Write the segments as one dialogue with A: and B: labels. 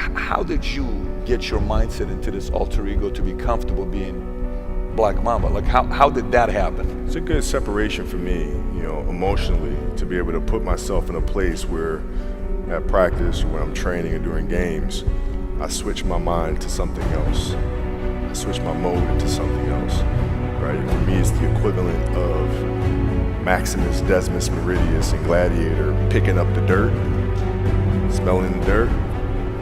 A: how did you get your mindset into this alter ego to be comfortable being Black Mamba? Like, how did that happen?
B: It's a good separation for me, you know, emotionally, to be able to put myself in a place where at practice, when I'm training or during games, I switch my mind to something else. I switch my mode into something else, right? For me, it's the equivalent of Maximus Decimus Meridius in Gladiator picking up the dirt, smelling the dirt.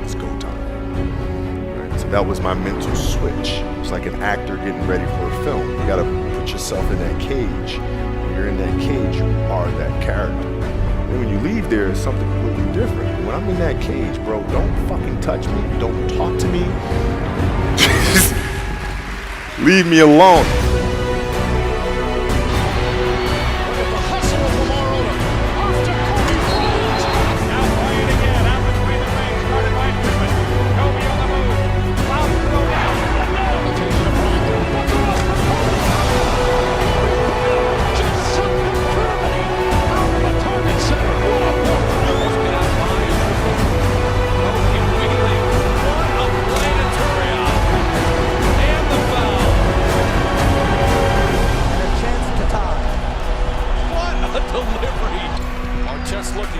B: It's go time. Right? So that was my mental switch. It's like an actor getting ready for a film. You gotta put yourself in that cage. When you're in that cage, you are that character. And when you leave there, it's something completely different. When I'm in that cage, bro, don't fucking touch me. Don't talk to me. Just leave me alone.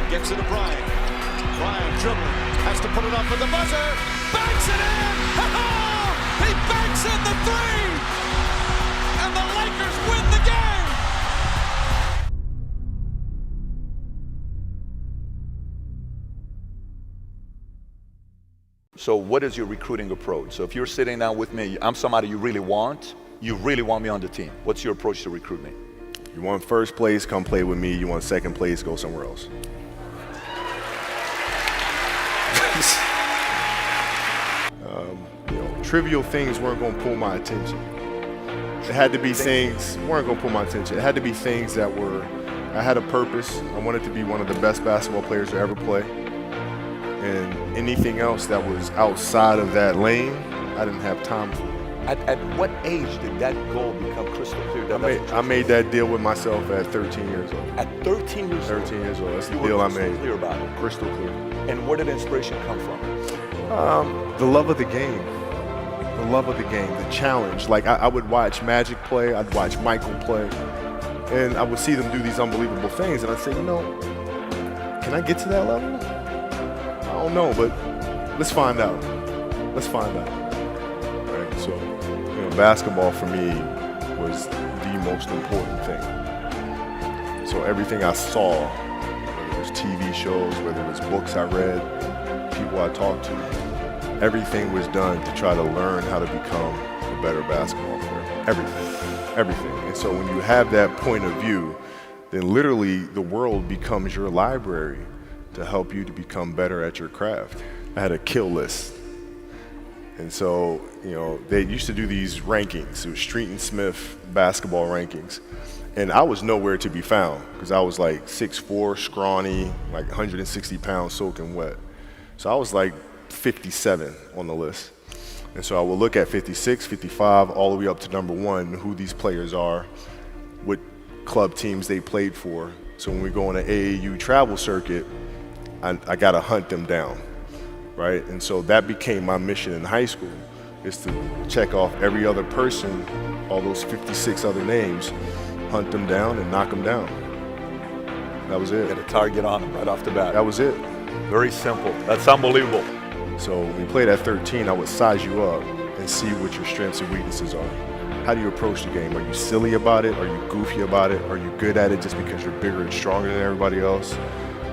C: Gets it to Bryant. Bryant dribbling, has to put it up for the buzzer. Banks it in! He banks in the three! And the Lakers win the game!
A: So what is your recruiting approach? So if you're sitting down with me, I'm somebody you really want me on the team. What's your approach to recruit me?
B: You want first place, come play with me. You want second place, go somewhere else. You know, trivial things weren't going to pull my attention. It had to be things weren't going to pull my attention. It had to be things that were, I had a purpose. I wanted to be one of the best basketball players to ever play. And anything else that was outside of that lane, I didn't have time for.
A: At what age did that goal become crystal clear?
B: I made that deal with myself at 13 years old.
A: At 13 years old? 13
B: years old. That's the deal I made.
A: Clear about it.
B: Crystal clear.
A: And where did inspiration come from?
B: The love of the game. The love of the game, the challenge. Like I would watch Magic play, I'd watch Michael play, and I would see them do these unbelievable things, and I'd say, you know, can I get to that level? I don't know, but let's find out. Let's find out. Right? So, you know, basketball for me was the most important thing. So everything I saw, whether it was TV shows, whether it was books I read, people I talked to, everything was done to try to learn how to become a better basketball player. Everything. And so when you have that point of view, then literally the world becomes your library to help you to become better at your craft. I had a kill list. And so, you know, they used to do these rankings. It was Street and Smith basketball rankings. And I was nowhere to be found because I was like 6'4", scrawny, like 160 pounds soaking wet. So I was like 57 on the list. And so I will look at 56, 55, all the way up to number 1, who these players are, what club teams they played for. So when we go on an AAU travel circuit, I got to hunt them down, right? And so that became my mission in high school, is to check off every other person, all those 56 other names, hunt them down and knock them down. That was it.
A: Get a target on them right off the bat.
B: That was it.
A: Very simple. That's unbelievable.
B: So when you played at 13, I would size you up and see what your strengths and weaknesses are. How do you approach the game? Are you silly about it? Are you goofy about it? Are you good at it just because you're bigger and stronger than everybody else?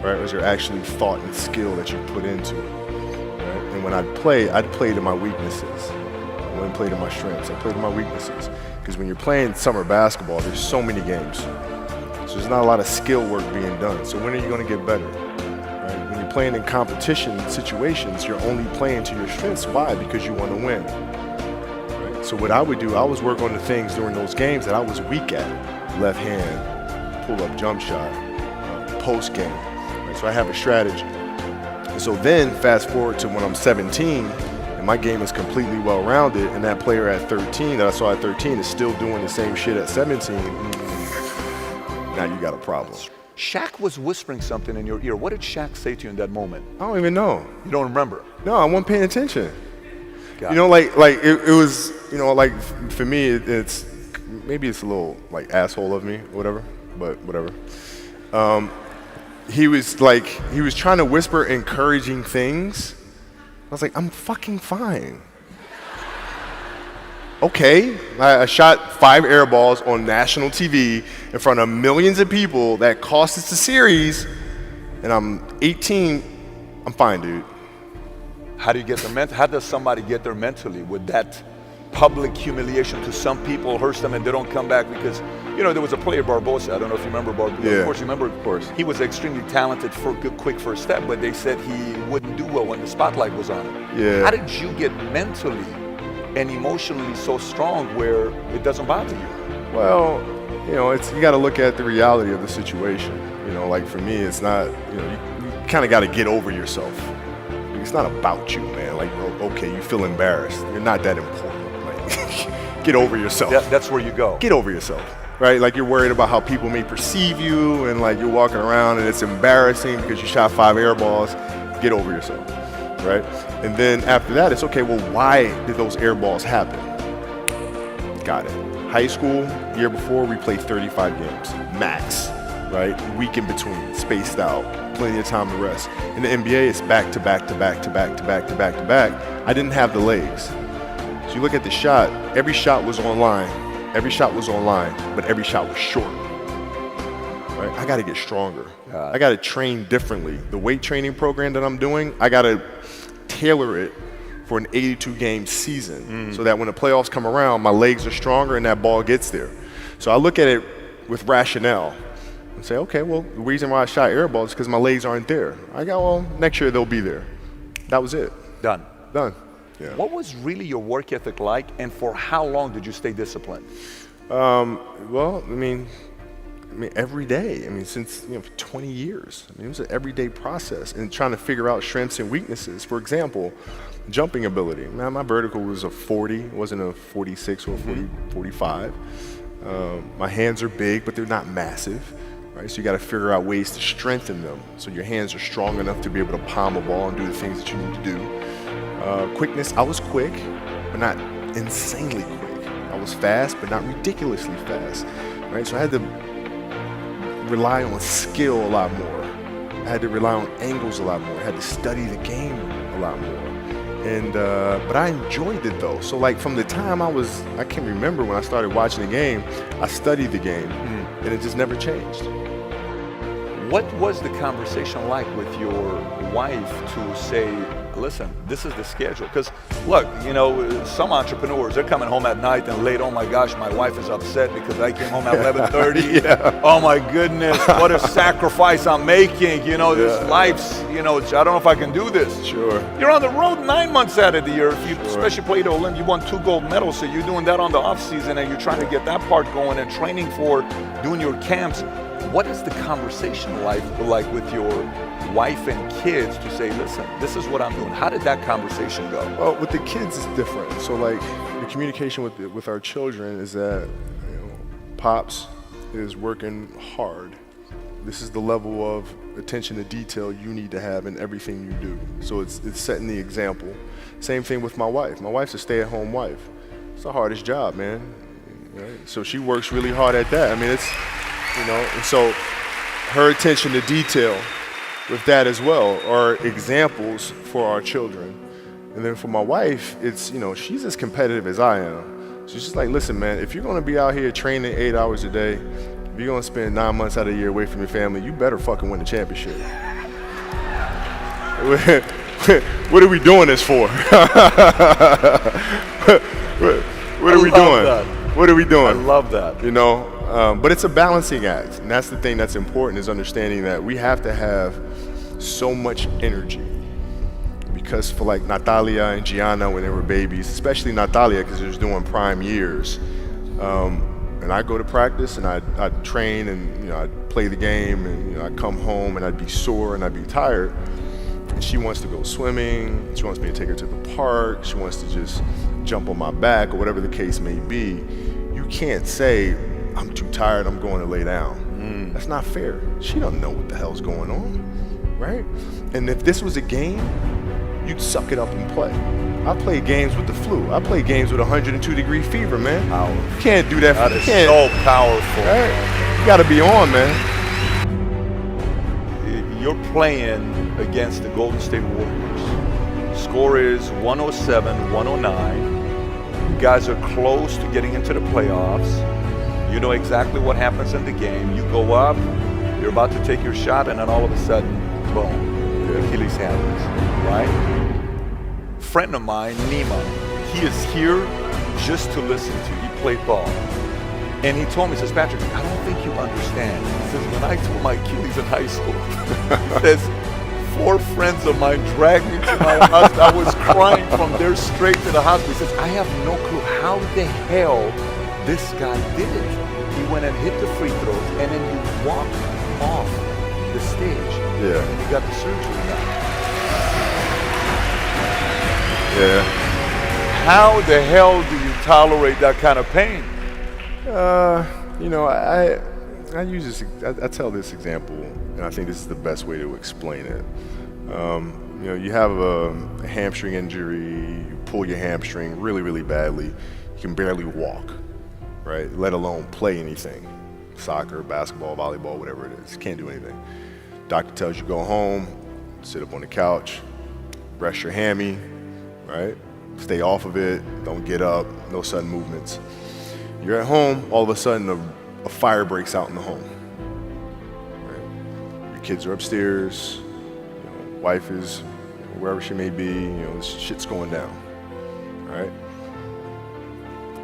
B: Right? Or is there actually thought and skill that you put into it? Right? And when I'd play to my weaknesses. I wouldn't play to my strengths. I played to my weaknesses. Because when you're playing summer basketball, there's so many games. So there's not a lot of skill work being done. So when are you going to get better? When you're playing in competition situations, you're only playing to your strengths. Why? Because you want to win. Right? So what I would do, I was work on the things during those games that I was weak at. Left hand, pull-up jump shot, post game. Right? So I have a strategy. And so then fast forward to when I'm 17, and my game is completely well-rounded, and that player at 13 that I saw at 13 is still doing the same shit at 17, now you got a problem.
A: Shaq was whispering something in your ear. What did Shaq say to you in that moment?
B: I don't even know.
A: You don't remember?
B: No, I wasn't paying attention.
A: Got
B: You know, like it was, you know, like for me, it's maybe it's a little like asshole of me or whatever, but whatever. He was trying to whisper encouraging things. I was like, I'm fucking fine. Okay, I shot 5 air balls on national TV in front of millions of people that cost us the series, and I'm 18. I'm fine, dude.
A: How do you get there how does somebody get there mentally with that public humiliation? To some people hurts them and they don't come back because, you know, there was a player, Barbosa. I don't know if you remember Barbosa.
B: Yeah.
A: Of course, you remember.
B: Of course.
A: He was extremely talented for a good, quick first step, but they said he wouldn't do well when the spotlight was on him.
B: Yeah.
A: How did you get mentally and emotionally so strong where it doesn't bother you?
B: Well, you know, you got to look at the reality of the situation. You know, like for me, it's not, you know, you kind of got to get over yourself. It's not about you, man. Like, okay, you feel embarrassed. You're not that important. Like, get over yourself.
A: That's where you go.
B: Get over yourself, right? Like you're worried about how people may perceive you, and like you're walking around and it's embarrassing because you shot 5 air balls. Get over yourself, right? And then after that, it's okay, well, why did those air balls happen? Got it. High school, year before, we played 35 games, max, right? Week in between, spaced out, plenty of time to rest. In the NBA, it's back to back to back to back to back to back to back. I didn't have the legs. So you look at the shot, every shot was online. Every shot was online, but every shot was short. Right? I got to get stronger. I got to train differently. The weight training program that I'm doing, I got to tailor it for an 82-game season so that when the playoffs come around, my legs are stronger and that ball gets there. So I look at it with rationale and say, okay, well, the reason why I shot air balls is because my legs aren't there. I go, well, next year they'll be there. That was it.
A: Done.
B: Yeah.
A: What was really your work ethic like, and for how long did you stay disciplined?
B: Well, I mean, every day. I mean, since, you know, for 20 years. I mean, it was an everyday process and trying to figure out strengths and weaknesses. For example, jumping ability. Now, my vertical was a 40, it wasn't a 46 or a 45. My hands are big, but they're not massive. Right? So you got to figure out ways to strengthen them so your hands are strong enough to be able to palm a ball and do the things that you need to do. Quickness, I was quick, but not insanely quick. I was fast, but not ridiculously fast. Right? So I had to rely on skill a lot more. I had to rely on angles a lot more. I had to study the game a lot more. And but I enjoyed it though. So like from the time I can remember when I started watching the game, I studied the game, and it just never changed.
A: What was the conversation like with your wife to say, listen, this is the schedule? Because look, you know, some entrepreneurs, they're coming home at night and late, oh my gosh, my wife is upset because I came home at 11:30.
B: Yeah.
A: Oh my goodness, what a sacrifice I'm making. You know, this life's, you know, I don't know if I can do this.
B: Sure.
A: You're on the road 9 months out of the year. If you especially played the Olympics, you won 2 gold medals, so you're doing that on the off season and you're trying to get that part going and training for doing your camps. What is the conversation like with your wife and kids to say, listen, this is what I'm doing? How did that conversation go?
B: Well, with the kids, it's different. So like the communication with our children is that, you know, Pops is working hard. This is the level of attention to detail you need to have in everything you do. So it's setting the example. Same thing with my wife. My wife's a stay-at-home wife. It's the hardest job, man. Right? So she works really hard at that. I mean, it's, you know, and so her attention to detail with that as well are examples for our children. And then for my wife, it's, you know, she's as competitive as I am. So she's just like, listen, man, if you're going to be out here training 8 hours a day, if you're going to spend 9 months out of the year away from your family, you better fucking win the championship. What are we doing this for? What are we doing? What are we doing?
A: I love that.
B: You know, but it's a balancing act, and that's the thing that's important, is understanding that we have to have so much energy. Because for like Natalia and Gianna when they were babies, especially Natalia because she was doing prime years, and I go to practice and I'd train and, you know, I'd play the game and, you know, I'd come home and I'd be sore and I'd be tired. And she wants to go swimming, she wants me to take her to the park, she wants to just jump on my back or whatever the case may be. You can't say, I'm too tired, I'm going to lay down. That's not fair. She doesn't know what the hell's going on, right? And if this was a game, you'd suck it up and play. I played games with the flu. I played games with 102-degree fever, man.
A: Powerful.
B: You can't do that.
A: That
B: you
A: is
B: can't.
A: so powerful.
B: Right? You got to be on, man.
A: You're playing against the Golden State Warriors. Score is 107-109. You guys are close to getting into the playoffs. You know exactly what happens in the game. You go up, you're about to take your shot, and then all of a sudden, boom, Achilles happens, right? Friend of mine, Nima, he is here just to listen to you. He played ball. And he told me, he says, Patrick, I don't think you understand. He says, when I tore my Achilles in high school, he says, 4 friends of mine dragged me to my house. I was crying from there straight to the hospital. He says, I have no clue how the hell this guy did it. He went and hit the free throws, and then you walked off the stage.
B: Yeah.
A: And you got the surgery done.
B: Yeah.
A: How the hell do you tolerate that kind of pain?
B: You know, I use this. I tell this example, and I think this is the best way to explain it. You know, you have a hamstring injury. You pull your hamstring really, really badly. You can barely walk, right? Let alone play anything. Soccer, basketball, volleyball, whatever it is. Can't do anything. Doctor tells you go home, sit up on the couch, rest your hammy, right? Stay off of it, don't get up, no sudden movements. You're at home, all of a sudden a fire breaks out in the home. Right? Your kids are upstairs, you know, wife is wherever she may be, you know, shit's going down, right?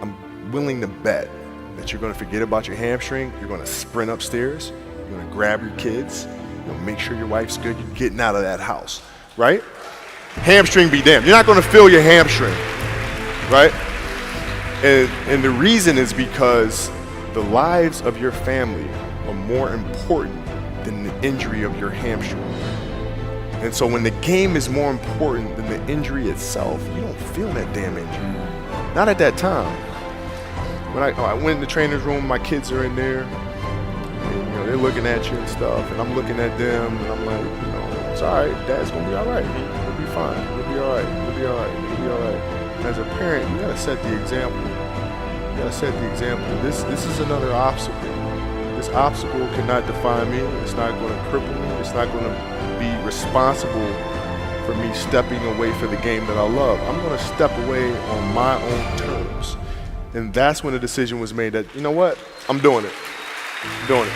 B: I'm willing to bet that you're gonna forget about your hamstring, you're gonna sprint upstairs, you're gonna grab your kids, you know, make sure your wife's good, you're getting out of that house, right? Hamstring be damned. You're not gonna feel your hamstring, right? And the reason is because the lives of your family are more important than the injury of your hamstring. And so when the game is more important than the injury itself, you don't feel that damn injury. Not at that time. When I went in the trainer's room, my kids are in there, and, you know, they're looking at you and stuff, and I'm looking at them, and I'm like, you know, it's all right, Dad's gonna be all right. We'll be fine. We'll be all right. We'll be all right. We'll be all right. As a parent, you gotta set the example. You gotta set the example. This is another obstacle. This obstacle cannot define me. It's not gonna cripple me. It's not gonna be responsible for me stepping away for the game that I love. I'm gonna step away on my own terms. And that's when the decision was made that, you know what? I'm doing it. I'm doing it.